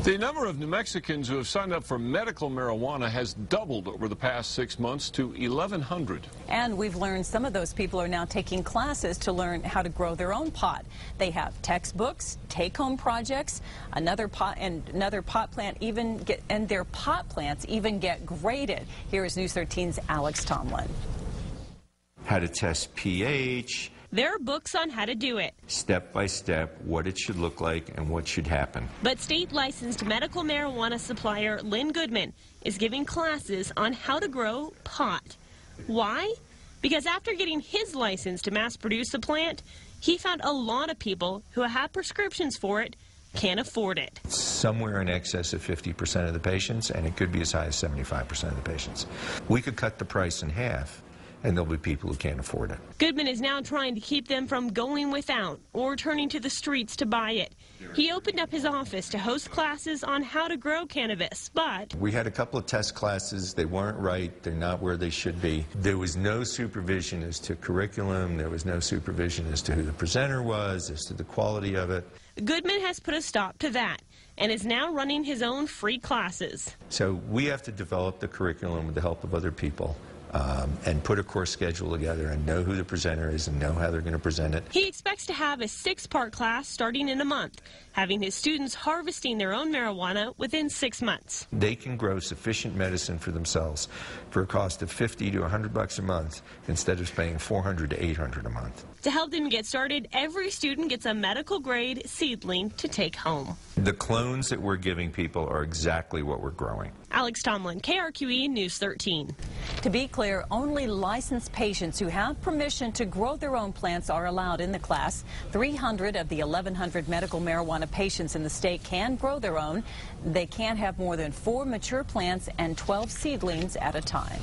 The number of New Mexicans who have signed up for medical marijuana has doubled over the past 6 months to 1,100. And we've learned some of those people are now taking classes to learn how to grow their own pot. They have textbooks, take-home projects, another pot plant and their pot plants even get graded. Here is News 13's Alex Tomlin. How to test pH. There are books on how to do it. Step by step, what it should look like and what should happen. But state-licensed medical marijuana supplier Lynn Goodman is giving classes on how to grow pot. Why? Because after getting his license to mass-produce the plant, he found a lot of people who have prescriptions for it can't afford it. Somewhere in excess of 50% of the patients, and it could be as high as 75% of the patients. We could cut the price in half, and there'll be people who can't afford it. Goodman is now trying to keep them from going without or turning to the streets to buy it. He opened up his office to host classes on how to grow cannabis, but we had a couple of test classes. They weren't right. They're not where they should be. There was no supervision as to curriculum. There was no supervision as to who the presenter was, as to the quality of it. Goodman has put a stop to that and is now running his own free classes. So we have to develop the curriculum with the help of other people. And put a course schedule together and know who the presenter is and know how they're going to present it. He expects to have a 6-part class starting in a month, having his students harvesting their own marijuana within 6 months. They can grow sufficient medicine for themselves for a cost of $50 to $100 a month instead of paying $400 to $800 a month. To help them get started, every student gets a medical-grade seedling to take home. The clones that we're giving people are exactly what we're growing. Alex Tomlin, KRQE News 13. To be clear, only licensed patients who have permission to grow their own plants are allowed in the class. 300 of the 1,100 medical marijuana patients in the state can grow their own. They can't have more than 4 mature plants and 12 seedlings at a time.